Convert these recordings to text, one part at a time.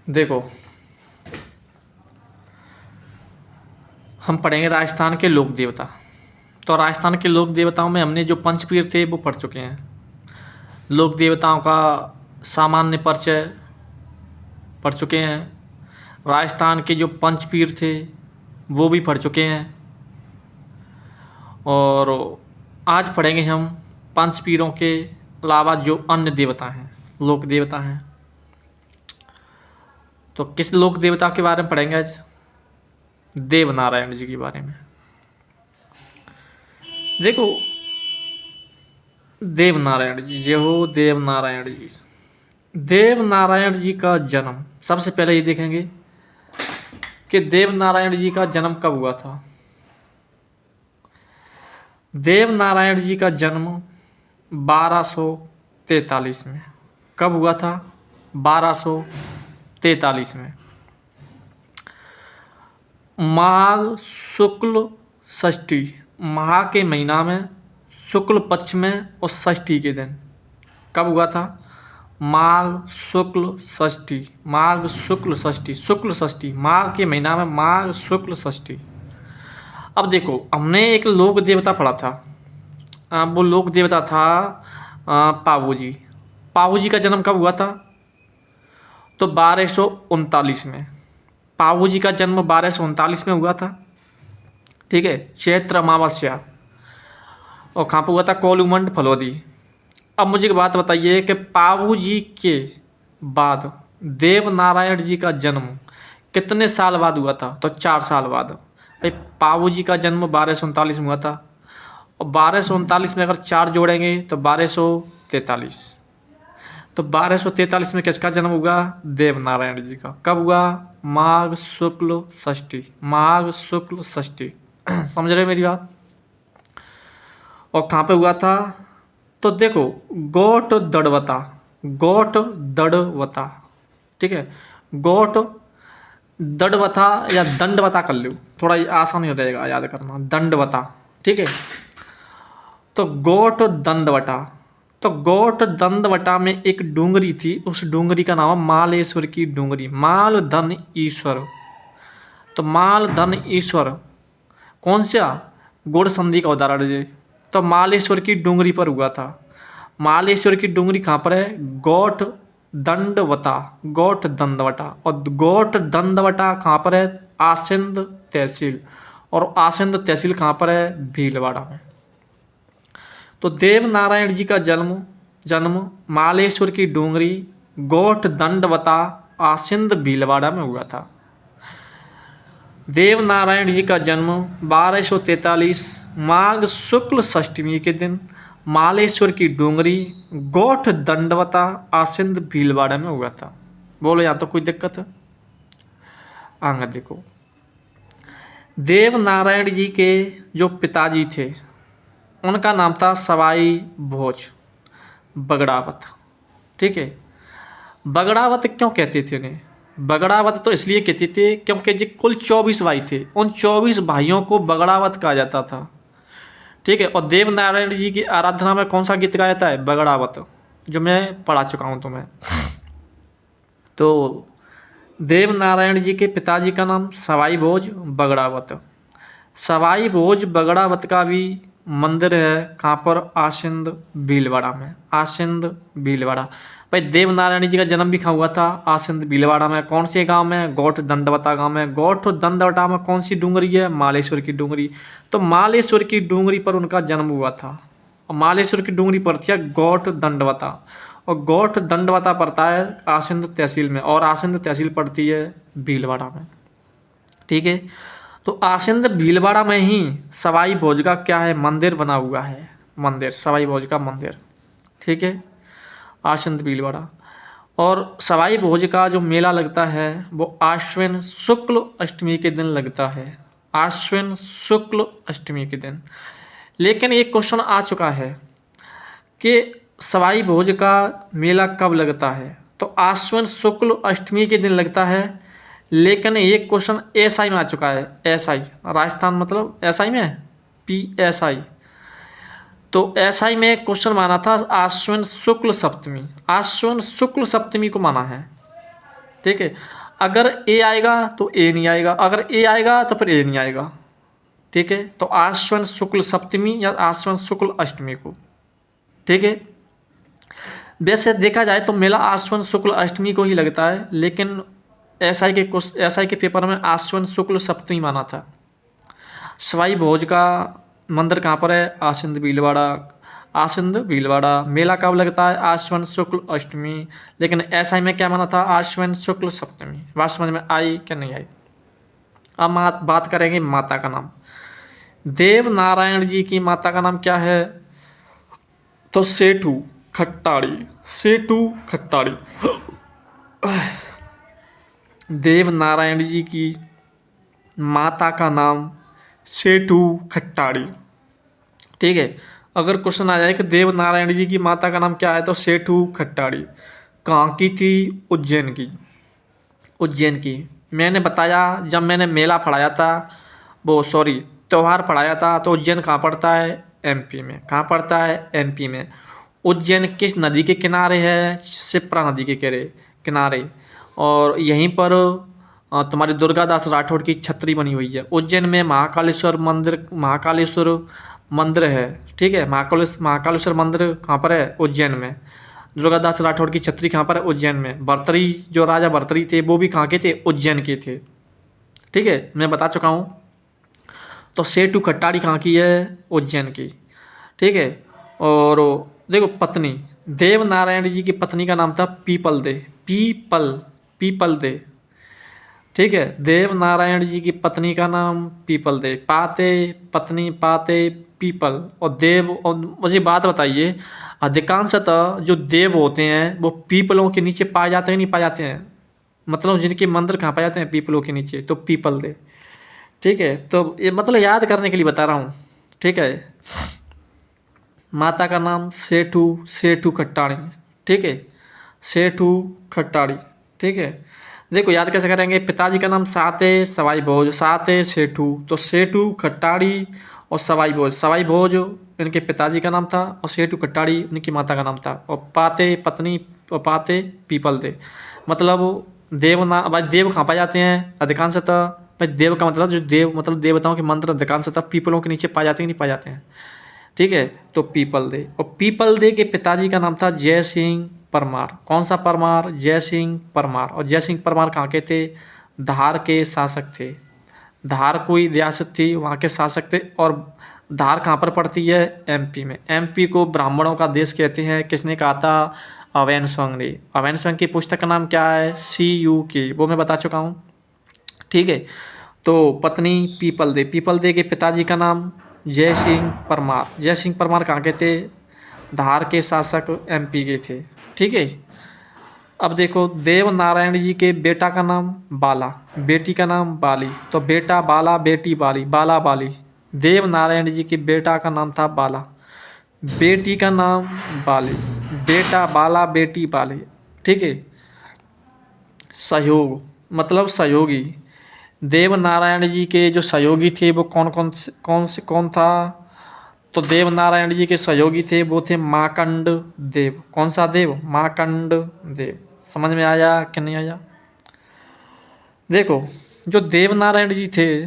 देखो, हम पढ़ेंगे राजस्थान के लोक देवता। तो राजस्थान के लोक देवताओं में हमने जो पंचपीर थे वो पढ़ चुके हैं। लोक देवताओं का सामान्य परिचय पढ़ चुके हैं। राजस्थान के जो पंचपीर थे वो भी पढ़ चुके हैं। और आज पढ़ेंगे हम पंचपीरों के अलावा जो अन्य देवता हैं, लोक देवता हैं। तो किस लोक देवता के बारे में पढ़ेंगे आज? देवनारायण जी के बारे में। देखो, देवनारायण जी, जय हो देवनारायण जी। देवनारायण जी का जन्म, सबसे पहले ये देखेंगे कि देवनारायण जी का जन्म कब हुआ था। देवनारायण जी का जन्म 1243 में। कब हुआ था? 1243 में, माघ शुक्ल षष्ठी, माह के महीना में शुक्ल पक्ष में और षष्ठी के दिन। कब हुआ था? माघ शुक्ल षष्ठी, माघ शुक्ल षष्ठी, शुक्ल षष्ठी, माघ के महीना में माघ शुक्ल षष्ठी। अब देखो, हमने एक लोक देवता पढ़ा था। वो लोक देवता था पावू जी। पावू जी का जन्म कब हुआ था? तो 1239 में। पावू जी का जन्म 1239 में हुआ था। ठीक है, चैत्र अमावस्या। और कहाँ पर हुआ था? कोलूमंड फलोदी। अब मुझे एक बात बताइए कि पावू जी के बाद देवनारायण जी का जन्म कितने साल बाद हुआ था? तो 4 साल बाद। भाई, पावू जी का जन्म 1239 में हुआ था, और 1239 में अगर 4 जोड़ेंगे तो 1243। तो 1243 में किसका जन्म हुआ? देवनारायण जी का। कब हुआ? माघ शुक्ल षष्ठी, माघ शुक्ल षष्ठी। समझ रहे मेरी बात? और कहाँ पे हुआ था? तो देखो, गोट दड़वता, गोट दड़वता। ठीक है, गोट दंडवता या दंडवता कर लो, थोड़ा आसान हो रहेगा याद करना। दंडवता, ठीक है। तो गोट दंडवटा, तो गोट दंडवटा में एक डूंगरी थी, उस डूंगरी का नाम है मालेश्वर की डूंगरी। माल धन ईश्वर। तो माल धन ईश्वर कौन सा? गुड़ संधि का उदाहरण है। तो मालेश्वर की डूंगरी पर हुआ था। मालेश्वर की डूंगरी कहाँ पर है? गोट दंडवता, गोट दंडवटा। और गोट दंडवटा कहाँ पर है? आसिंद तहसील। और आसिंद तहसील कहाँ पर है? भीलवाड़ा में। तो देवनारायण जी का जन्म जन्म मालेश्वर की डूंगरी, गोट दंडवता, आसिंद भीलवाड़ा में हुआ था। देवनारायण जी का जन्म 1243 माघ शुक्ल षष्ठमी के दिन मालेश्वर की डूंगरी, गोठ दंडवता, आसिंद भीलवाड़ा में हुआ था। बोलो, यहाँ तो कोई दिक्कत है? आगे देखो, देवनारायण जी के जो पिताजी थे उनका नाम था सवाई भोज बगड़ावत। ठीक है, बगड़ावत क्यों कहते थे उन्हें? बगड़ावत तो इसलिए कहते थे क्योंकि जी कुल 24 भाई थे, उन 24 भाइयों को बगड़ावत कहा जाता था। ठीक है, और देवनारायण जी की आराधना में कौन सा गीत गाया जाता है? बगड़ावत, जो मैं पढ़ा चुका हूँ तुम्हें। तो देवनारायण जी के पिताजी का नाम सवाई भोज बगड़ावत। सवाई भोज बगड़ावत का भी मंदिर है। कहाँ पर? आसिंद भीलवाड़ा में। आसिंद भीलवाड़ा। भाई, देवनारायण जी का जन्म भी कहाँ हुआ था? आसिंद भीलवाड़ा में। कौन से गांव में? गोठ दंडवता गांव में। गोठ दंडवता में कौन सी डूंगरी है? मालेश्वर की डूंगरी। तो मालेश्वर की डूंगरी पर उनका जन्म हुआ था। और मालेश्वर की डूंगरी पड़ती है गोठ दंडवता, और गोठ दंडवता पड़ता है आसिंद तहसील में, और आसिंद तहसील पड़ती है भीलवाड़ा में। ठीक है, तो आसिंद भीलवाड़ा में ही सवाई भोज का क्या है? मंदिर बना हुआ है। मंदिर, सवाई भोज का मंदिर। ठीक है, आसिंद भीलवाड़ा। और सवाई भोज का जो मेला लगता है वो आश्विन शुक्ल अष्टमी के दिन लगता है। आश्विन शुक्ल अष्टमी के दिन। लेकिन एक क्वेश्चन आ चुका है कि सवाई भोज का मेला कब लगता है? तो आश्विन शुक्ल अष्टमी के दिन लगता है। लेकिन एक क्वेश्चन एसआई में आ चुका है। एसआई, राजस्थान मतलब एसआई में पीएसआई। तो एसआई में क्वेश्चन माना था आश्विन शुक्ल सप्तमी। आश्विन शुक्ल सप्तमी को माना है। ठीक है। अगर ए आएगा तो ए नहीं आएगा, अगर ए आएगा तो फिर ए नहीं आएगा। ठीक है, तो आश्विन शुक्ल सप्तमी या आश्विन शुक्ल अष्टमी को। ठीक है, वैसे देखा जाए तो मेला आश्विन शुक्ल अष्टमी को ही लगता है, लेकिन एसआई के पेपर में आश्विन शुक्ल सप्तमी माना था। सवाई भोज का मंदिर कहाँ पर है? आसिंद भीलवाड़ा। आसिंद भीलवाड़ा। मेला कब लगता है? आश्विन शुक्ल अष्टमी, लेकिन एसआई में क्या माना था? आश्विन शुक्ल सप्तमी। बात समझ में आई क्या नहीं आई? अब बात करेंगे माता का नाम। देव नारायण जी की माता का नाम क्या है? तो सेठू खट्टाड़ी। सेठू खट्टाड़ी। देव नारायण जी की माता का नाम सेठू खट्टाड़ी। ठीक है, अगर क्वेश्चन आ जाए कि देव नारायण जी की माता का नाम क्या है, तो सेठू खट्टाड़ी। कहाँ की थी? उज्जैन की। उज्जैन की। मैंने बताया जब मैंने मेला पढ़ाया था, वो सॉरी त्यौहार पढ़ाया था, तो उज्जैन कहाँ पड़ता है? एमपी में। कहाँ पड़ता है? एमपी में। उज्जैन किस नदी के किनारे है? शिप्रा नदी के किनारे। और यहीं पर तुम्हारी दुर्गादास राठौड़ की छतरी बनी हुई है। उज्जैन में महाकालेश्वर मंदिर है। ठीक है, महाकालेश्वर मंदिर कहाँ पर है? उज्जैन में। दुर्गादास राठौड़ की छतरी कहाँ पर है? उज्जैन में। भर्तरी, जो राजा भर्तरी थे वो भी कहाँ के थे? उज्जैन के थे। ठीक है, मैं बता चुका हूँ। तो सेठू खट्टाड़ी कहाँ की है? उज्जैन की। ठीक है, और देखो पत्नी, देव नारायण जी की पत्नी का नाम था पीपल दे। People they. ठीक है, देव नारायण जी की पत्नी का नाम पीपल दे। पाते पत्नी, पाते पीपल और देव। और मुझे बात बताइए, अधिकांशतः जो देव होते हैं वो पीपलों के नीचे पाए जाते हैं, नहीं पाए जाते हैं? मतलब जिनके मंदिर कहाँ पाए जाते हैं? पीपलों के नीचे, तो पीपल दे। ठीक है, तो ये मतलब याद करने के लिए बता रहा हूँ। ठीक है, माता का नाम सेठू खट्टाड़ी। ठीक है, सेठू खट्टाड़ी। ठीक है, देखो याद कैसे करेंगे? पिताजी का नाम साते सवाई भोज। साते सेठू, तो सेठू खट्टाड़ी और सवाई भोज। सवाई भोज इनके पिताजी का नाम था और सेठू खट्टाड़ी इनकी माता का नाम था। और पाते पत्नी और पाते पीपल दे। मतलब भाई देव कहाँ पाए जाते हैं? अधिकांशतः। भाई देव का मतलब जो देव मतलब देवताओं के मंत्र अधिकांशतः पीपलों के नीचे पाए जाते हैं, नहीं पाए जाते हैं? ठीक है, तो पीपल दे। और पीपल दे के पिताजी का नाम था जय सिंह परमार। कौन सा परमार? जय सिंह परमार। और जय सिंह परमार कहाँ के थे? धार के शासक थे। धार कोई रियासत थी, वहाँ के शासक थे। और धार कहाँ पर पड़ती है? एमपी में। एमपी को ब्राह्मणों का देश कहते हैं। किसने कहा था? अवैन स्वंग ने। अवैन स्वंग की पुस्तक का नाम क्या है? CUK, वो मैं बता चुका हूँ। ठीक है, तो पत्नी पीपल दे के पिताजी का नाम जय सिंह परमार। जय सिंह परमार कहाँ के थे? धार के शासक एमपी के थे। ठीक है, अब देखो देव नारायण जी के बेटा का नाम बाला, बेटी का नाम बाली। तो बेटा बाला, बेटी बाली, बाला बाली। देव नारायण जी के बेटा का नाम था बाला, बेटी का नाम बाली। बेटा बाला, बेटी बाली। ठीक है, सहयोग मतलब सहयोगी। देव नारायण जी के जो सहयोगी थे वो कौन था? तो देव नारायण जी के सहयोगी थे, वो थे मार्कंड देव। कौन सा देव? मार्कंड देव। समझ में आया कि नहीं आया? देखो जो देव नारायण जी थे,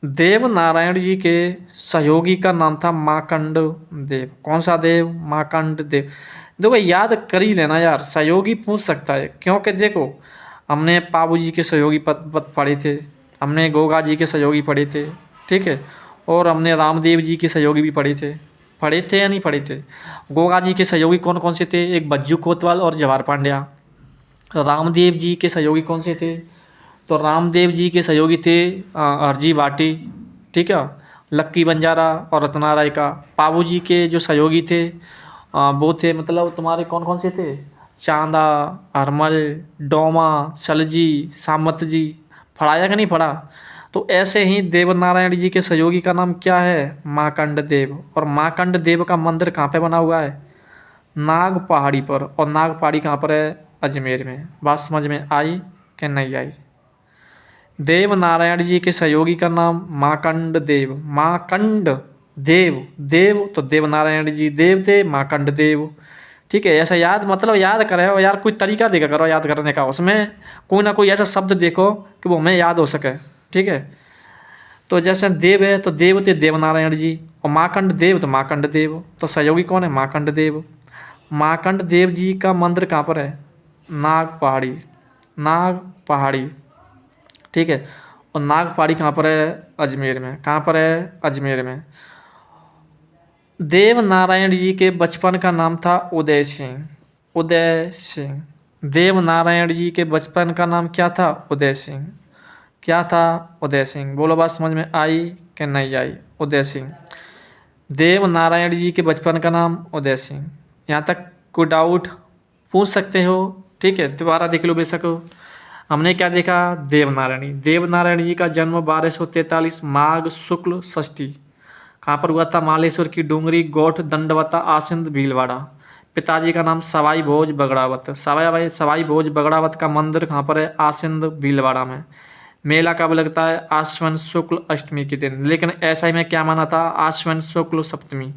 देव नारायण जी के सहयोगी का नाम था मार्कंड देव। कौन सा देव? मार्कंड देव। देखो याद कर ही लेना यार, सहयोगी पूछ सकता है, क्योंकि देखो हमने पाबू जी के सहयोगी पद पढ़े थे, हमने गोगा जी के सहयोगी पढ़े थे। ठीक है, और हमने रामदेव जी के सहयोगी भी पढ़े थे या नहीं पढ़े थे? गोगा जी के सहयोगी कौन कौन से थे? एक बज्जू कोतवाल और जवाहर पांड्या। रामदेव जी के सहयोगी कौन से थे? तो रामदेव जी के सहयोगी थे अरजी भाटी। ठीक है, लक्की बंजारा और रत्ना राय का। पाबू जी के जो सहयोगी थे वो थे, मतलब तुम्हारे कौन कौन से थे? चांदा, हरमल, डोमा, सलजी, सामत जी। पढ़ाया कि नहीं पढ़ा? तो ऐसे ही देव नारायण जी के सहयोगी का नाम क्या है? मार्कंड देव। और मार्कंड देव का मंदिर कहाँ पे बना हुआ है? नाग पहाड़ी पर। और नाग पहाड़ी कहाँ पर है? अजमेर में। बात समझ में आई कि नहीं आई? देव नारायण जी के सहयोगी का नाम मार्कंड देव। मार्कंड देव, देव तो देव नारायण जी देव थे, मार्कंड देव। ठीक है, ऐसा याद मतलब याद करे और यार कोई तरीका देखा करो याद करने का, उसमें कोई ना कोई ऐसा शब्द देखो कि वो हमें याद हो सके। ठीक है, तो जैसे देव है तो देव थे देवनारायण जी, और मार्कंड देव तो मार्कंड देव, तो सहयोगी कौन है? मार्कंड देव। मार्कंड देव जी का मंदिर कहाँ पर है? नाग पहाड़ी, नाग पहाड़ी। ठीक है, और नाग पहाड़ी कहाँ पर है? अजमेर में। कहाँ पर है? अजमेर में। देव नारायण जी के बचपन का नाम था उदय सिंह, उदय सिंह। देव नारायण जी के बचपन का नाम क्या था? उदय सिंह। क्या था? उदय सिंह। बोलो बात समझ में आई कि नहीं आई? उदय सिंह। देव नारायण जी के बचपन का नाम उदय सिंह। यहाँ तक कोई डाउट पूछ सकते हो? ठीक है, दोबारा देख लो बेशक। हमने क्या देखा? देवनारायणी। देवनारायण जी का जन्म 1243 माघ शुक्ल षष्ठी। कहाँ पर हुआ था? मालेश्वर की डूंगरी, गोठ, दंडवता, आसिंद, भीलवाड़ा। पिताजी का नाम सवाई भोज बगड़ावत। सवाई भोज बगड़ावत का मंदिर कहाँ पर है? आसिंद भीलवाड़ा में। मेला कब लगता है? आश्विन शुक्ल अष्टमी के दिन, लेकिन ऐसा ही में क्या माना था? आश्विन शुक्ल सप्तमी।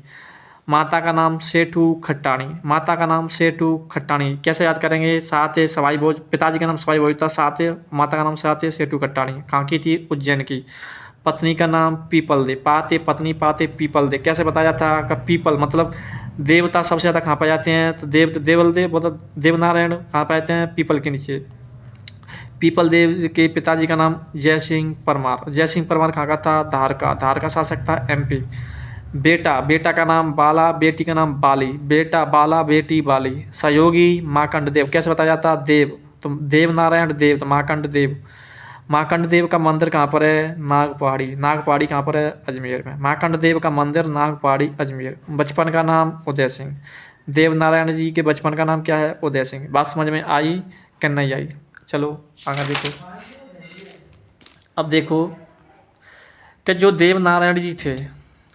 माता का नाम सेठू खट्टाणी। माता का नाम सेठू खट्टाणी। कैसे याद करेंगे? सात है सवाई भोज, पिताजी का नाम सवाई भोज था, सात है माता का नाम सात है सेठू खट्टाणी। कहाँ की थी? उज्जैन की। पत्नी का नाम पीपल दे। पाते पत्नी पाते पीपल दे। कैसे बताया था कि पीपल मतलब देवता सबसे ज़्यादा कहाँ पाए जाते हैं? तो देवल देव मतलब देवनारायण कहाँ पाए जाते हैं? पीपल के नीचे। पीपल देव के पिताजी का नाम जय सिंह परमार। जय सिंह परमार कहाँ का था? धार का। धार का शासक था एमपी। बेटा का नाम बाला, बेटी का नाम बाली। बेटा बाला, बेटी बाली। सहयोगी मार्कंड देव। कैसे बताया जाता? देव तो देव नारायण देव तो मार्कंड देव। मार्कंड देव का मंदिर कहाँ पर है? नाग पहाड़ी। नाग पहाड़ी कहाँ पर है? अजमेर में। मार्कंड देव का मंदिर नाग पहाड़ी अजमेर। बचपन का नाम उदय सिंह। देव नारायण जी के बचपन का नाम क्या है? उदय सिंह। बात समझ में आई कि नहीं आई? चलो आगे देखो। अब देखो कि जो देव नारायण जी थे,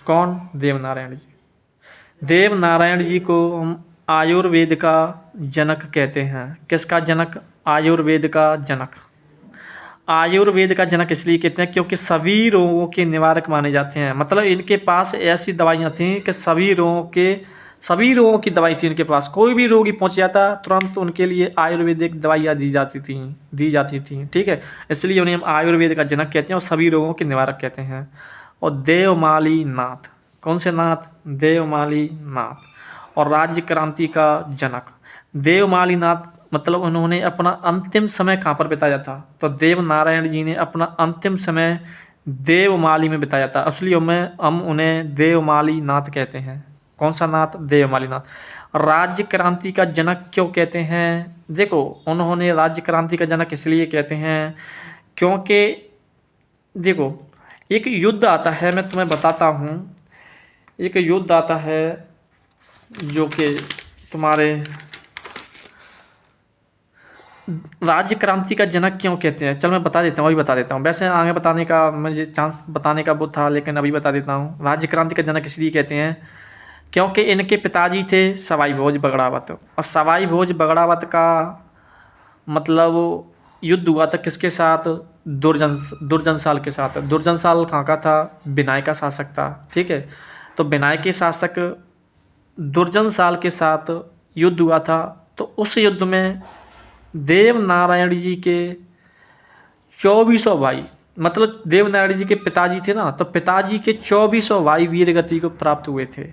कौन? देव नारायण जी। देव नारायण जी को हम आयुर्वेद का जनक कहते हैं। किसका जनक? आयुर्वेद का जनक। आयुर्वेद का जनक इसलिए कहते हैं क्योंकि सभी रोगों के निवारक माने जाते हैं। मतलब इनके पास ऐसी दवाइयाँ थीं कि सभी रोगों की दवाई थी इनके पास। कोई भी रोगी पहुंच जाता तुरंत उनके लिए आयुर्वेदिक दवाइयाँ दी जाती थी। ठीक है, इसलिए उन्हें हम आयुर्वेद का जनक कहते हैं और सभी रोगों के निवारक कहते हैं। और देवमाली नाथ। कौन से नाथ? देवमाली नाथ। और राज्य क्रांति का जनक। देवमाली नाथ मतलब उन्होंने अपना अंतिम समय कहाँ पर बिताया था? तो देव नारायण जी ने अपना अंतिम समय देवमाली में बिताया था। असलियों में हम उन्हें देवमाली नाथ कहते हैं। कौन सा नाथ? देवमाली नाथ। राज्य क्रांति का जनक क्यों कहते हैं? देखो, उन्होंने राज्य क्रांति का जनक इसलिए कहते हैं क्योंकि देखो, एक युद्ध आता है, मैं तुम्हें बताता हूँ। एक युद्ध आता है जो कि तुम्हारे राज्य क्रांति का जनक क्यों कहते हैं, चल मैं बता देता हूँ, अभी बता देता हूँ। वैसे आगे बताने का मुझे चांस बताने का वो था, लेकिन अभी बता देता हूँ। राज्य क्रांति का जनक इसलिए कहते हैं क्योंकि इनके पिताजी थे सवाई भोज बगड़ावत, और सवाई भोज बगड़ावत का मतलब युद्ध हुआ था किसके साथ? दुर्जनसाल के साथ। दुर्जनसाल कहाँ का था? बिनाय का शासक था। ठीक है, तो बिनाय के शासक दुर्जनसाल के साथ युद्ध हुआ था। तो उस युद्ध में देव नारायण जी के 2400 भाई, मतलब देव नारायण जी के पिताजी थे ना, तो पिताजी के 2400 भाई वीर गति को प्राप्त हुए थे।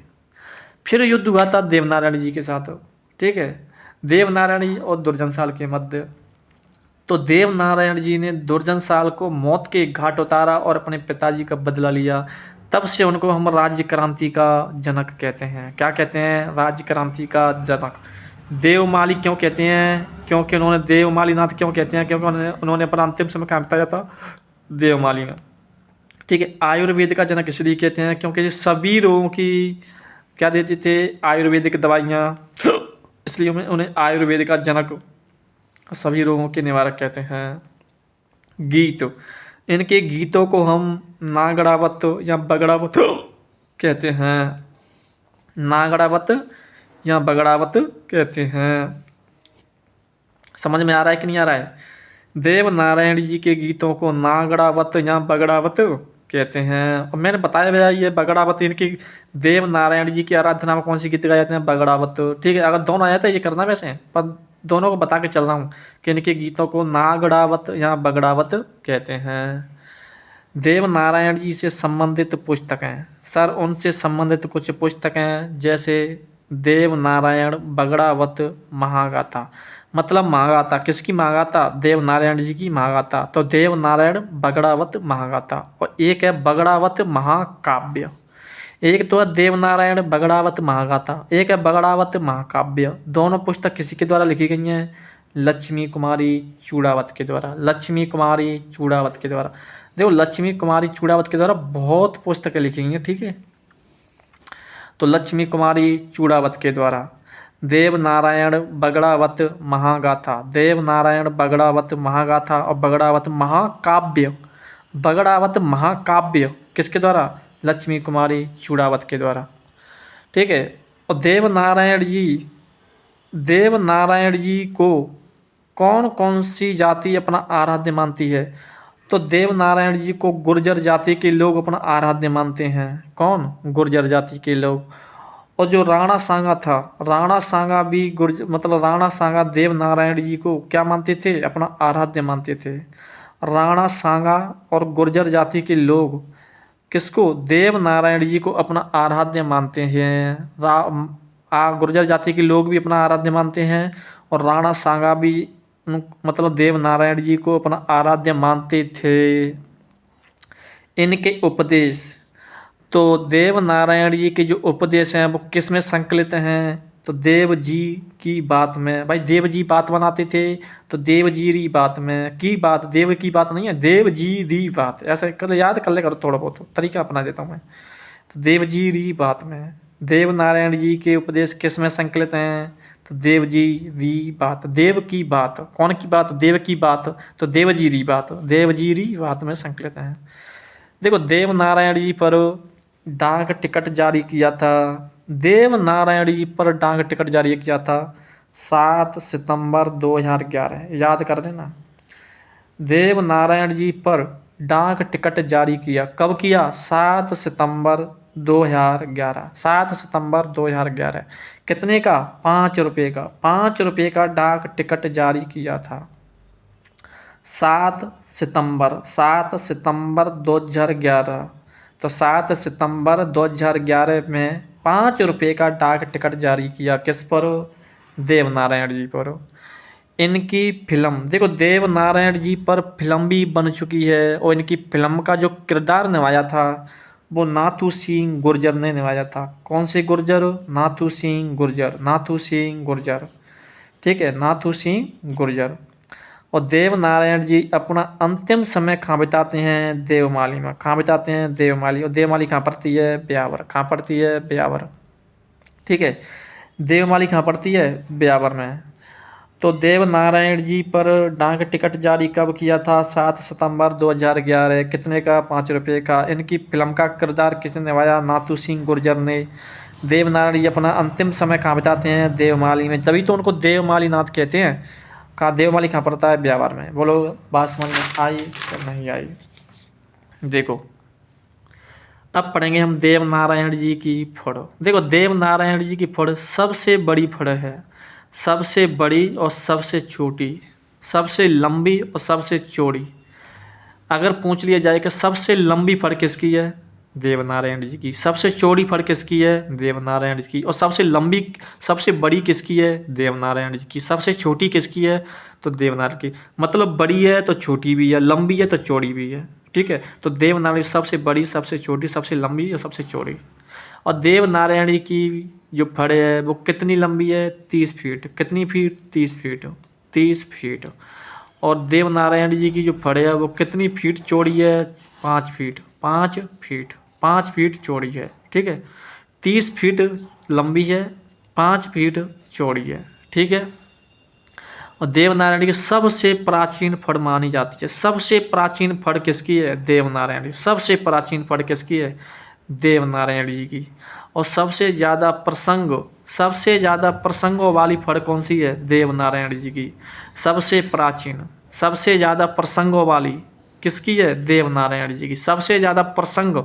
फिर युद्ध हुआ था देवनारायण जी के साथ। ठीक है, देवनारायण जी और दुर्जनसाल के मध्य। तो देव नारायण जी ने दुर्जनसाल को मौत के घाट उतारा और अपने पिताजी का बदला लिया। तब से उनको हम राज्य क्रांति का जनक कहते हैं। क्या कहते हैं? राज्य क्रांति का जनक। देवमाली क्यों कहते हैं? क्योंकि उन्होंने देवमाली नाथ क्यों कहते हैं? क्योंकि उन्होंने अपना अंतिम समय कहाँ बिताया था? देवमाली में। ठीक है, आयुर्वेद का जनक इसलिए कहते हैं क्योंकि ये सभी रोगों की क्या देते थे? आयुर्वेदिक दवाइयाँ। इसलिए उन्हें आयुर्वेद का जनक, सभी रोगों के निवारक कहते हैं। गीत, इनके गीतों को हम नागड़ावत या बगड़ावत कहते हैं। नागड़ावत या बगड़ावत कहते हैं। समझ में आ रहा है कि नहीं आ रहा है? देव नारायण जी के गीतों को नागड़ावत या बगड़ावत कहते हैं। और मैंने बताया भैया ये बगड़ावत इनकी देव नारायण जी की आराधना में कौन सी गीत गाए जाते हैं, बगड़ावत। ठीक है, अगर दोनों आया था ये करना वैसे, पर दोनों को बता के चल रहा हूँ कि इनके गीतों को नागड़ावत या बगड़ावत कहते हैं। देव नारायण जी से संबंधित पुस्तकें, सर उनसे संबंधित कुछ पुस्तकें जैसे देव नारायण बगड़ावत महागाथा। मतलब महागाथा किसकी महागाथा, देव नारायण जी की महागाथा। तो देव नारायण बगड़ावत महागाथा, और एक है बगड़ावत महाकाव्य। एक तो है देव नारायण बगड़ावत महागाथा, एक है बगड़ावत महाकाव्य। दोनों पुस्तक किसी के द्वारा लिखी गई हैं, लक्ष्मी कुमारी चूड़ावत के द्वारा। लक्ष्मी कुमारी चूड़ावत के द्वारा। देखो लक्ष्मी कुमारी चूड़ावत के द्वारा बहुत पुस्तकें लिखी गई हैं, ठीक है। तो लक्ष्मी कुमारी चूड़ावत के द्वारा देव नारायण बगड़ावत महागाथा, देव नारायण बगड़ावत महागाथा और बगड़ावत महाकाव्य। बगड़ावत महाकाव्य किसके द्वारा, लक्ष्मी कुमारी चूड़ावत के द्वारा, ठीक है। और देव नारायण जी को कौन कौन सी जाति अपना आराध्य मानती है, तो देव नारायण जी को गुर्जर जाति के लोग अपना आराध्य मानते हैं। कौन, गुर्जर जाति के लोग। और जो राणा सांगा था, राणा सांगा भी मतलब राणा सांगा देव नारायण जी को क्या मानते थे, अपना आराध्य मानते थे। राणा सांगा और गुर्जर जाति के लोग किसको, देव नारायण जी को अपना आराध्य मानते हैं। गुर्जर जाति के लोग भी अपना आराध्य मानते हैं, और राणा सांगा भी मतलब देव नारायण जी को अपना आराध्य मानते थे। इनके उपदेश, तो देव नारायण जी के जो उपदेश हैं वो किस में संकलित हैं, तो देव जी की बात में। भाई देव जी बात बनाते थे, तो देव जी री बात में की बात, देव की बात नहीं है, देव जी दी बात। ऐसे कर याद कर ले करो, थोड़ा बहुत तरीका अपना देता हूँ मैं। तो देव जी री बात में देव नारायण जी के उपदेश किस में संकलित हैं, तो देव जी री बात। देव की बात, कौन की बात, देव की बात, तो देव जी री बात, देव जी री बात में संकलित हैं। देखो देव नारायण जी पर डाक टिकट जारी किया था, देव नारायण जी पर डाक टिकट जारी किया था 7 सितंबर 2011, याद कर देना। देव नारायण जी पर डाक टिकट जारी किया, कब किया, 7 सितंबर 2011। 7 सितंबर 2011 कितने का, 5 रुपये का। 5 रुपये का डाक टिकट जारी किया था 7 सितंबर 2011। तो 7 सितंबर 2011 में 5 रुपये का डाक टिकट जारी किया, किस पर, देव नारायण जी पर। इनकी फिल्म, देखो देव नारायण जी पर फिल्म भी बन चुकी है, और इनकी फिल्म का जो किरदार निभाया था वो नाथू सिंह गुर्जर ने निभाया था। कौन से गुर्जर, नाथू सिंह गुर्जर, नाथू सिंह गुर्जर, ठीक है, नाथू सिंह गुर्जर। और देव नारायण जी अपना अंतिम समय कहाँ बिताते हैं, देवमाली में। कहाँ बिताते हैं, देवमाली। और देवमाली कहाँ पड़ती है, ब्यावर। कहाँ पड़ती है, ब्यावर, ठीक है। देवमाली कहाँ पड़ती है, ब्यावर में। तो देव नारायण जी पर डाक टिकट जारी कब किया था, 7 सितंबर 2011। कितने का, 5 रुपये का। इनकी फिल्म का किरदार किसने निभाया, नाथू सिंह गुर्जर ने। देव नारायण जी अपना अंतिम समय कहाँ बिताते हैं, देवमाली में। तभी तो उनको देवमाली नाथ कहते हैं। कहाँ, देवमाली कहाँ पड़ता है, ब्यावर में। बोलो बात समझ में आई या नहीं आई। देखो अब पढ़ेंगे हम देव नारायण जी की फड़। देखो देव नारायण जी की फड़ सबसे बड़ी फड़ है, सबसे बड़ी और सबसे छोटी, सबसे लंबी और सबसे चौड़ी। अगर पूछ लिया जाए कि सबसे लंबी फड़ किसकी है, देव नारायण जी की। सबसे चौड़ी फड़ किसकी है, देव नारायण जी की। और सबसे लंबी, सबसे बड़ी किसकी है, देव नारायण जी की। सबसे छोटी किसकी है, तो देव नारायण की। मतलब बड़ी है तो छोटी भी है, लंबी है तो चौड़ी भी है, ठीक है। तो देव नारायण सबसे बड़ी, सबसे छोटी, सबसे लंबी और सबसे चौड़ी। और देव नारायण जी की जो फड़ है वो कितनी लंबी है, 30 फीट। कितनी फीट, 30 फीट, 30 फीट। और देव नारायण जी की जो फड़ है वो कितनी फीट चौड़ी है, 5 फीट, 5 फीट, 5 फीट चौड़ी है, ठीक है। 30 फीट लंबी है, 5 फीट चौड़ी है, ठीक है। और देव नारायण की सबसे प्राचीन फड़ मानी जाती है। सबसे प्राचीन फड़ किसकी है, देव नारायण जी। सबसे प्राचीन फड़ किसकी है, देव नारायण जी की। और सबसे ज़्यादा प्रसंगों वाली फड़ कौन सी है, देव नारायण जी की। सबसे प्राचीन, सबसे ज़्यादा प्रसंगों वाली, किसकी है? देवनारायण जी की। सबसे ज़्यादा प्रसंग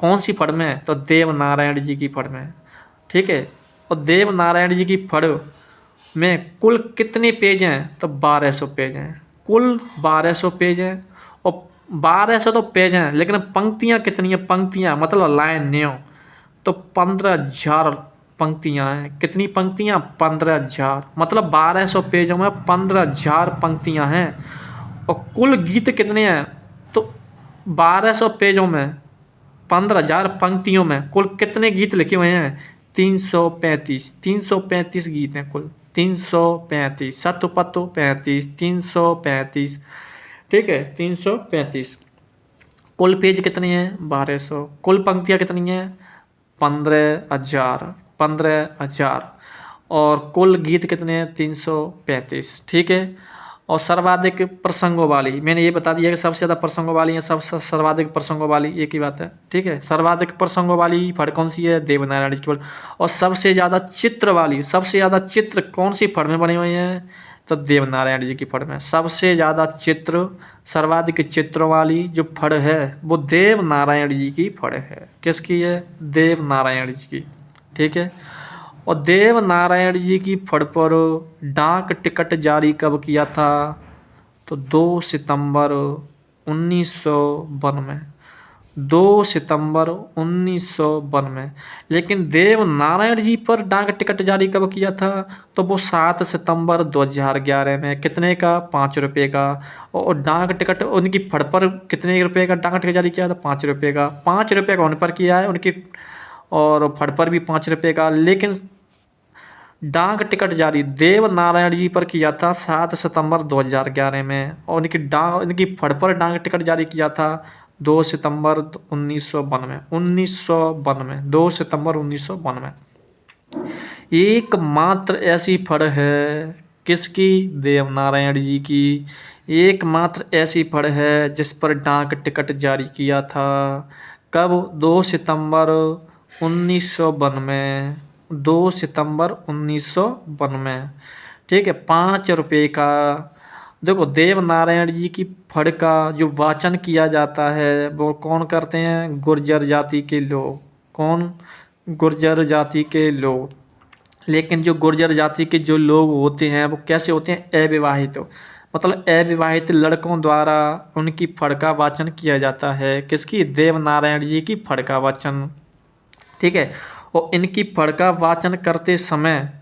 कौन सी फड़ में है? तो देवनारायण जी की फड़ में है। ठीक है। और देवनारायण जी की फड़ में कुल कितने पेज हैं? तो 1200 पेज हैं। कुल 1200 पेज हैं। और 1200 तो पेज हैं, लेकिन पंक्तियाँ कितनी हैं? पंक्तियाँ मतलब लाइन न्यो, तो 15,000 पंक्तियाँ हैं। कितनी पंक्तियाँ? 15,000। मतलब 1200 पेजों में 15,000 पंक्तियाँ हैं। और कुल गीत कितने हैं? तो 1200 पेजों में 15,000 पंक्तियों में कुल कितने गीत लिखे हुए हैं? 335। 335 गीत हैं कुल। 335 सतुपतु 35 335। ठीक है, 335। कुल पेज कितने हैं? 1200। कुल पंक्तियाँ कितनी हैं? 15,000। 15,000। और कुल गीत कितने हैं? 335। ठीक है। और सर्वाधिक प्रसंगों वाली, मैंने ये बता दिया कि सबसे ज़्यादा प्रसंगों वाली है, सबसे सर्वाधिक प्रसंगों वाली, एक ही बात है। ठीक है। सर्वाधिक प्रसंगों वाली फड़ कौन सी है? देवनारायण जी की फड़। और सबसे ज़्यादा चित्र वाली, सबसे ज़्यादा चित्र कौन सी फड़ में बने हुए हैं? तो देवनारायण जी की फड़ में। सबसे ज़्यादा चित्र, सर्वाधिक चित्रों वाली जो फड़ है वो देवनारायण जी की फड़ है। किसकी है? देवनारायण जी की। ठीक है। और देवनारायण जी की फड़ पर डाक टिकट जारी कब किया था? तो 2 सितंबर 1992। 2 सितंबर 1992। लेकिन देवनारायण जी पर डाक टिकट जारी कब किया था? तो वो 7 सितंबर 2011 में। कितने का? 5 रुपये का। और डाक टिकट उनकी फड़ पर कितने रुपये का डाक टिकट जारी किया था? 5 रुपये का। 5 रुपये का उन पर किया है उनकी, और फड़ पर भी 5 रुपये का। लेकिन डाक टिकट जारी देवनारायण जी पर किया था 7 सितंबर 2011 में। और इनकी फड़ पर डाक टिकट जारी किया था 2 सितंबर 1992। 1992, 2 सितंबर 1992। एकमात्र ऐसी फड़ है किसकी? देवनारायण जी की। एकमात्र ऐसी फड़ है जिस पर डाक टिकट जारी किया था। कब? 2 सितंबर 1992। 2 सितंबर 1992। ठीक है। 5 रुपये का। देखो, देवनारायण जी की फड़ का जो वाचन किया जाता है वो कौन करते हैं? गुर्जर जाति के लोग। कौन? गुर्जर जाति के लोग। लेकिन जो गुर्जर जाति के जो लोग होते हैं वो कैसे होते हैं? अविवाहित। मतलब अविवाहित लड़कों द्वारा उनकी फड़ का वाचन किया जाता है। किसकी? देवनारायण जी की फड़ का वाचन। ठीक है। और इनकी फड़ का वाचन करते समय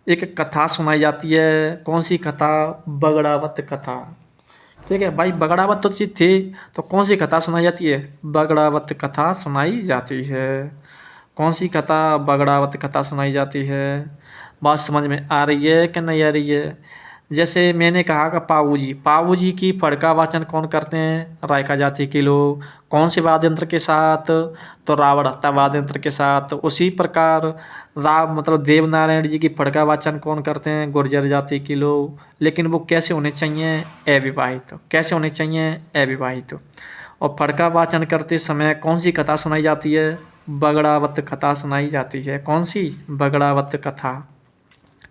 एक कथा सुनाई जाती है। कौन सी कथा? बगड़ावत कथा। ठीक है भाई, बगड़ावत तो चीज़ थी, तो कौन सी कथा सुनाई जाती है? बगड़ावत कथा सुनाई जाती है। कौन सी कथा? बगड़ावत कथा सुनाई जाती है। बात समझ में आ रही है कि नहीं आ रही है? जैसे मैंने कहा कि पाऊ जी की फड़ का वाचन कौन करते हैं? रायका जाति के लोग। कौन से वाद्य यंत्र के साथ? तो रावण हत्ता वाद्य यंत्र के साथ। उसी प्रकार मतलब देवनारायण जी की फड़ का वाचन कौन करते हैं? गुर्जर जाति के लोग। लेकिन वो कैसे होने चाहिए? अविवाहित। कैसे होने चाहिए? अविवाहित। और फड़ का वाचन करते समय कौन सी कथा सुनाई जाती है? बगड़ावत कथा सुनाई जाती है। कौन सी? बगड़ावत कथा।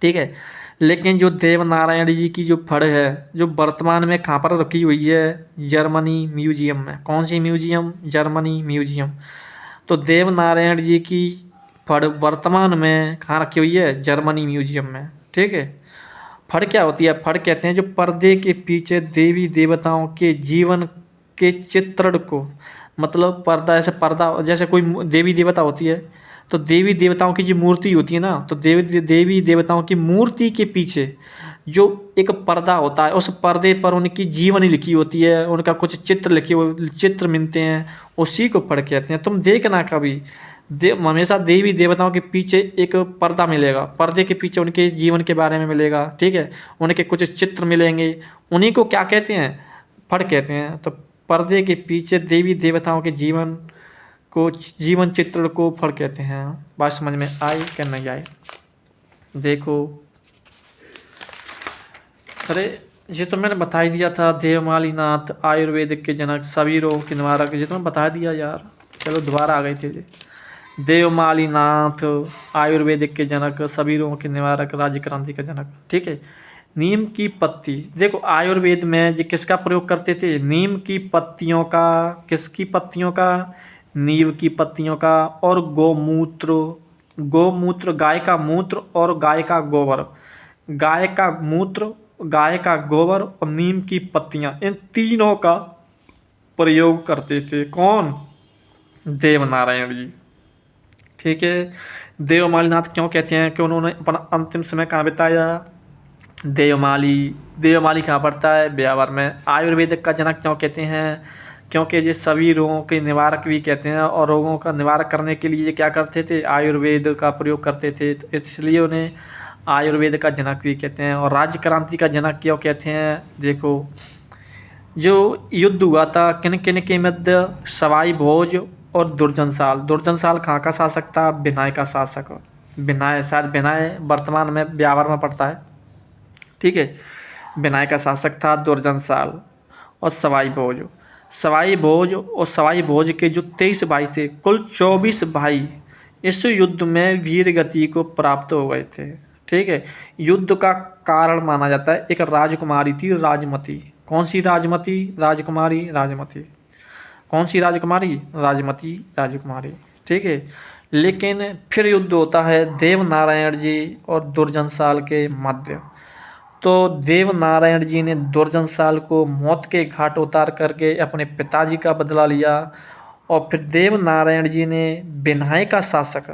ठीक है। लेकिन जो देवनारायण जी की जो फड़ है जो वर्तमान में कहाँ पर रखी हुई है? जर्मनी म्यूजियम में। कौन सी म्यूजियम? Germany museum. तो देवनारायण जी की फड़ वर्तमान में कहाँ रखी हुई है? जर्मनी म्यूजियम में। ठीक है। फड़ क्या होती है? फड़ कहते हैं जो पर्दे के पीछे देवी देवताओं के जीवन के चित्रण को, मतलब पर्दा, ऐसे पर्दा जैसे कोई देवी देवता होती है तो देवी देवताओं की जो मूर्ति होती है ना, तो देवी देवताओं की मूर्ति के पीछे जो एक पर्दा होता है उस पर्दे पर उनकी जीवनी लिखी होती है, उनका कुछ चित्र लिखे हुए चित्र मिलते हैं, उसी को फड़ कहते हैं। तुम देखना कभी हमेशा देवी देवताओं के पीछे एक पर्दा मिलेगा, पर्दे के पीछे उनके जीवन के बारे में मिलेगा। ठीक है। उनके कुछ चित्र मिलेंगे, उन्हीं को क्या कहते हैं? फड़ कहते हैं। तो पर्दे के पीछे देवी देवताओं के जीवन चित्र को फड़ कहते हैं। बात समझ में आई कि नहीं आई? देखो, अरे ये तो मैंने बता ही दिया था। देवमाली नाथ आयुर्वेदिक के जनक, सभी रोगों के निवारक, ये तो मैं बता दिया यार। चलो दोबारा आ गई थी जी। देवमाली नाथ आयुर्वेदिक के जनक, सभी रोगों के निवारक, राज्य क्रांति का जनक। ठीक है। नीम की पत्ती, देखो आयुर्वेद में जो किसका प्रयोग करते थे, नीम की पत्तियों का, किसकी पत्तियों का, नीम की पत्तियों का, और गोमूत्र, गोमूत्र गाय का मूत्र और गाय का गोबर, गाय का मूत्र, गाय का गोबर और नीम की पत्तियां, इन तीनों का प्रयोग करते थे। कौन? देवनारायण जी। ठीक है। देवमालीनाथ क्यों कहते हैं कि उन्होंने अपना अंतिम समय कहाँ बिताया? देवमाली, देवमाली कहाँ पड़ता है? ब्यावर में। आयुर्वेदिक का जनक क्यों कहते हैं? क्योंकि ये सभी रोगों के निवारक भी कहते हैं, और रोगों का निवारक करने के लिए ये क्या करते थे? आयुर्वेद का प्रयोग करते थे, तो इसलिए उन्हें आयुर्वेद का जनक भी कहते हैं। और राज्य क्रांति का जनक क्यों कहते हैं? देखो, जो युद्ध हुआ था किन किन के मध्य, सवाई भोज और दुर्जनसाल। दुर्जनसाल कहाँ का शासक था? बिनाय का शासक। बिनाय, शायद बिनाय वर्तमान में ब्यावर में पड़ता है। ठीक है। बिनाय का शासक था दुर्जनसाल। और सवाई भोज, सवाई भोज और सवाई भोज के जो 23 भाई थे, कुल 24 भाई इस युद्ध में वीर गति को प्राप्त हो गए थे। ठीक है। युद्ध का कारण माना जाता है एक राजकुमारी थी, राजमती। कौन सी राजमती? राजकुमारी राजमती। कौन सी राजकुमारी? राजमती राजकुमारी। ठीक है। लेकिन फिर युद्ध होता है देवनारायण जी और दुर्जनसाल के मध्य। तो देवनारायण जी ने दुर्जनसाल को मौत के घाट उतार करके अपने पिताजी का बदला लिया। और फिर देवनारायण जी ने बिन्हाई का शासक,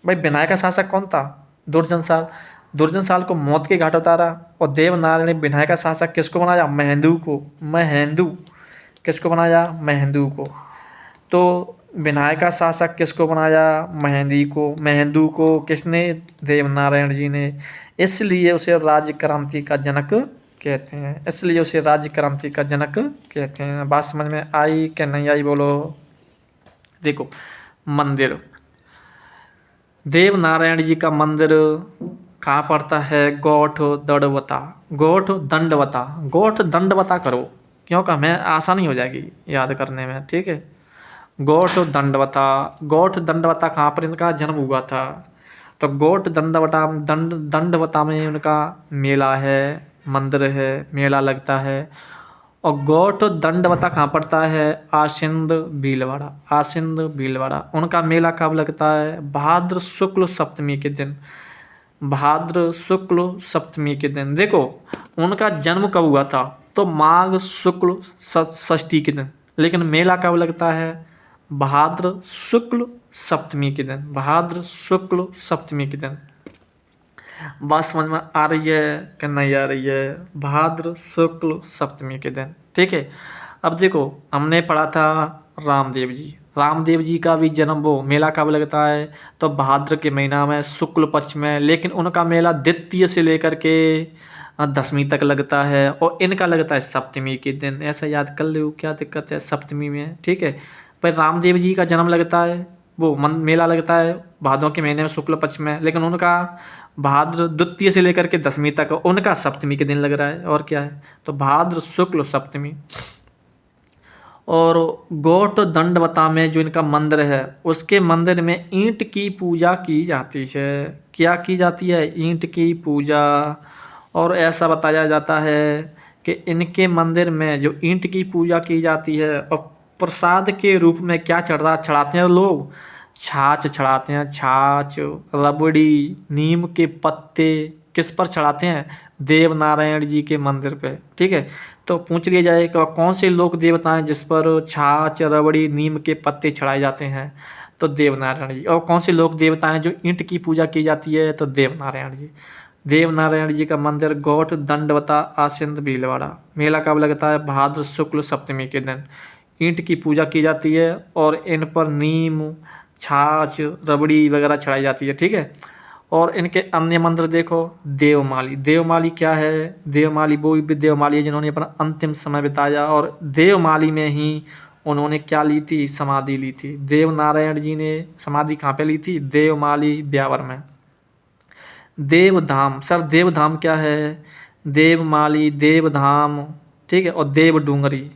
भाई बिन्हाई का शासक कौन था? दुर्जनसाल। दुर्जनसाल को मौत के घाट उतारा, और देवनारायण ने बिन्हाई का शासक किसको बनाया? महेंदू को। महेंदू किसको बनाया? महेंदू को। तो बिन्हाई का शासक किसको बनाया? महेंदी को। महेंदू को किसने? देवनारायण जी ने। इसलिए उसे राज्य क्रांति का जनक कहते हैं। इसलिए उसे राज्य क्रांति का जनक कहते हैं। बात समझ में आई कि नहीं आई? बोलो। देखो, मंदिर, देवनारायण जी का मंदिर कहाँ पड़ता है? गोठ दंडवता। गोठ दंडवता, गोठ दंडवता करो, क्योंकि हमें आसानी हो जाएगी याद करने में। ठीक है। गोठ दंडवता, गोठ दंडवता कहाँ पर इनका जन्म हुआ था? तो गोठ दंडवता, दंडवता में उनका मेला है, मंदिर है, मेला लगता है। और गोठ दंडवता कहाँ पड़ता है? आसिंद भीलवाड़ा। आसिंद भीलवाड़ा। उनका मेला कब लगता है? भाद्र शुक्ल सप्तमी के दिन। भाद्र शुक्ल सप्तमी के दिन। देखो, उनका जन्म कब हुआ था? तो माघ शुक्ल षष्ठी के दिन। लेकिन मेला कब लगता है? भाद्र शुक्ल सप्तमी के दिन। भाद्र शुक्ल सप्तमी के दिन। बात समझ में आ रही है कि नहीं आ रही है? भाद्र शुक्ल सप्तमी के दिन। ठीक है। अब देखो, हमने पढ़ा था रामदेव जी। रामदेव जी का भी जन्म, वो मेला कब लगता है? तो भाद्र के महीना में शुक्ल पक्ष में। लेकिन उनका मेला द्वितीय से लेकर के दसवीं तक लगता है, और इनका लगता है सप्तमी के दिन। ऐसा याद कर लो, क्या दिक्कत है सप्तमी में। ठीक है। पर रामदेव जी का जन्म लगता है, वो मेला लगता है भादों के महीने में शुक्ल पक्ष में, लेकिन उनका भाद्र द्वितीय से लेकर के दसवीं तक उनका सप्तमी के दिन लग रहा है। और क्या है? तो भाद्र शुक्ल सप्तमी। और गोठ दंडवता में जो इनका मंदिर है, उसके मंदिर में ईंट की पूजा की जाती है। क्या की जाती है? ईंट की पूजा। और ऐसा बताया जाता है कि इनके मंदिर में जो ईंट की पूजा की जाती है, और प्रसाद के रूप में क्या चढ़ाते हैं लोग? छाछ चढ़ाते हैं। छाछ, रबड़ी, नीम के पत्ते किस पर चढ़ाते हैं? देवनारायण जी के मंदिर पे। ठीक है। तो पूछ लिया जाए कि कौन से लोक देवता हैं जिस पर छाछ, रबड़ी, नीम के पत्ते चढ़ाए जाते हैं? तो देवनारायण जी। और कौन से लोक देवता हैं जो ईंट की पूजा की जाती है? तो देवनारायण जी। देवनारायण जी का मंदिर गोठ दंडवता आसिंद भीलवाड़ा। मेला कब लगता है? भाद्र शुक्ल सप्तमी के दिन। ईंट की पूजा की जाती है, और इन पर नीम, छाछ, रबड़ी वगैरह चढ़ाई जाती है। ठीक है। और इनके अन्य मंदिर देखो, देवमाली। देवमाली क्या है? देवमाली वो देवमाली है जिन्होंने अपना अंतिम समय बिताया, और देवमाली में ही उन्होंने क्या ली थी? समाधि ली थी। देवनारायण जी ने समाधि कहाँ पे ली थी? देवमाली ब्यावर में। देवधाम, सर देवधाम क्या है? देवमाली, देवधाम। ठीक है। और देवडूंगरी।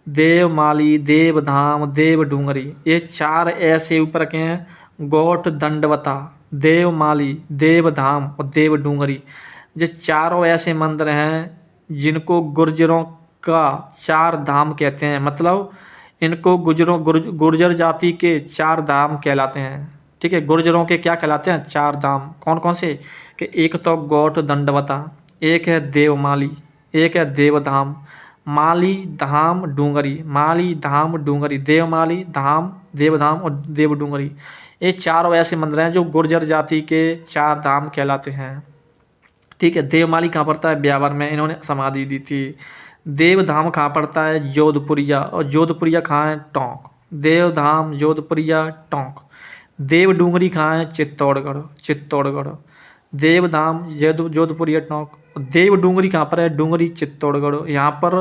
देवमाली, देवधाम, देवडूंगरी, ये चार ऐसे ऊपर के हैं। गोठ दंडवता, देवमाली, देवधाम और देवडूंगरी। ये चारों ऐसे मंदिर हैं जिनको गुर्जरों का चार धाम कहते हैं। मतलब इनको गुर्जर जाति के चार धाम कहलाते हैं। ठीक है, गुर्जरों के क्या कहलाते हैं? चार धाम। कौन कौन से? कि एक तो गौठ दंडवता, एक है देवमाली, एक है देवधाम, माली धाम डूंगरी, माली धाम डूंगरी, देवमाली धाम, देवधाम और देव डूंगरी। ये चारों ऐसे मंदिर हैं जो गुर्जर जाति के चार धाम कहलाते हैं। ठीक है, देवमाली कहाँ पड़ता है? ब्यावर में इन्होंने समाधि दी थी। देवधाम कहाँ पड़ता है? जोधपुरिया, और जोधपुरिया कहाँ है? टोंक। देवधाम जोधपुरिया टोंक। देव डूंगरी कहाँ है? चित्तौड़गढ़, चित्तौड़गढ़। देवधाम जोधपुरिया टोंक। देव डूंगरी कहाँ पर है? डूंगरी चित्तौड़गढ़। यहाँ पर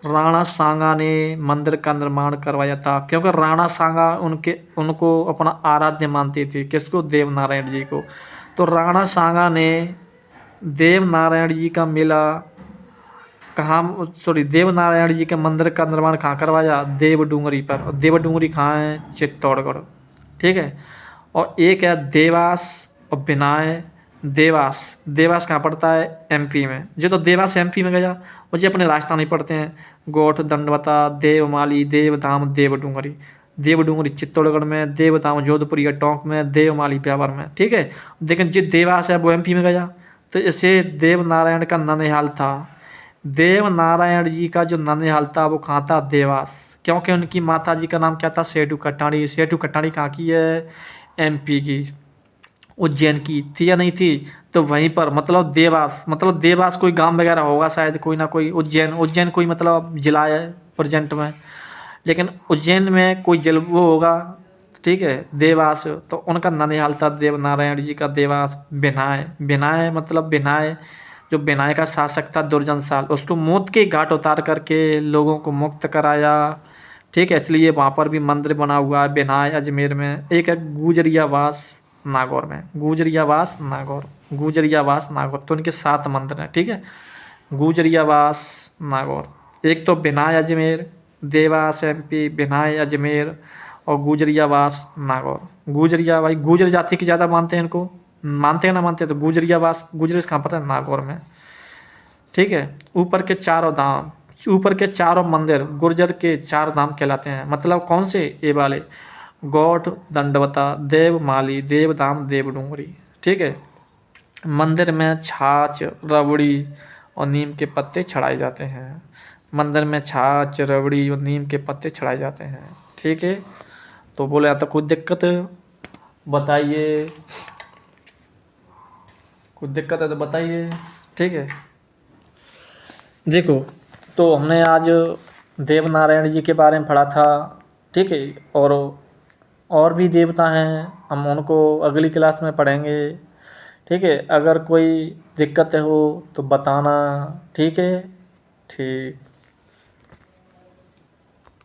राणा सांगा ने मंदिर का निर्माण करवाया था, क्योंकि राणा सांगा उनको अपना आराध्य मानते थे। किसको? देव नारायण जी को। तो राणा सांगा ने देव नारायण जी का मेला कहाँ, सॉरी, देव नारायण जी के मंदिर का निर्माण कहाँ करवाया? देव डूंगरी पर। और देव डूंगरी कहाँ है? चित्तौड़गढ़। ठीक है, और एक है देवास और बिनाय। देवास, देवास कहाँ पड़ता है? एमपी में। जो तो देवास एमपी में गया, मुझे अपने राजस्थान ही पढ़ते हैं। गोठ दंडवता, देवमाली, देवधाम, देव डूंगरी। देव डूंगरी चित्तौड़गढ़ में, देवधाम जोधपुरिया टोंक में, देवमाली ब्यावर में। ठीक है, लेकिन जो देवास है वो एमपी में गया। तो इसे देव नारायण का ननिहाल था। देव नारायण जी का जो ननिहाल था वो कहाँ था? देवास। क्योंकि उनकी माता जी का नाम क्या था? सेठू कटाड़ी। सेठू कटाड़ी कहाँ की है? एमपी की, उज्जैन की। थी या नहीं थी? तो वहीं पर, मतलब देवास, मतलब देवास कोई गांव वगैरह होगा शायद, कोई ना कोई। उज्जैन, उज्जैन कोई मतलब जिला है प्रेजेंट में, लेकिन उज्जैन में कोई जिल वो होगा। ठीक है, देवास। तो उनका ननिहाल था देव नारायण जी का देवास। बिनाय, बिनाय मतलब बिनाय, जो बिनाय का शासक था दुर्जनशाल, उसको मौत के घाट उतार करके लोगों को मुक्त कराया। ठीक है, इसलिए वहाँ पर भी मंदिर बना हुआ है बिनाय अजमेर में। एक है गुजरियावास नागौर में, गुजरियावास नागौर, गुजरियावास नागौर। तो इनके 7 मंदिर हैं। ठीक है, गुजरियावास नागौर। एक तो बिनाय अजमेर, देवास एमपी, बिनाय अजमेर और गुजरियावास नागौर। गुजरिया, भाई गुजर जाति की ज़्यादा मानते हैं इनको, मानते हैं ना मानते हैं? तो गुजरियावास, गुजर कहाँ पर है? नागौर में। ठीक है, ऊपर के चारों धाम, ऊपर के चारों मंदिर गुर्जर के 4 धाम कहलाते हैं। मतलब कौन से? ये वाले गौठ दंडवता, देवमाली, देवधाम, देव डूंगरी। ठीक है, मंदिर में छाछ, रबड़ी और नीम के पत्ते चढ़ाए जाते हैं। मंदिर में छाछ, रबड़ी और नीम के पत्ते चढ़ाए जाते हैं। ठीक है, तो बोले आता कोई दिक्कत बताइए, कुछ दिक्कत है तो बताइए। ठीक है, देखो, तो हमने आज देव नारायण जी के बारे में पढ़ा था। ठीक है, और भी देवता हैं, हम उनको अगली क्लास में पढ़ेंगे। ठीक है, अगर कोई दिक्कत हो तो बताना। ठीक है, ठीक।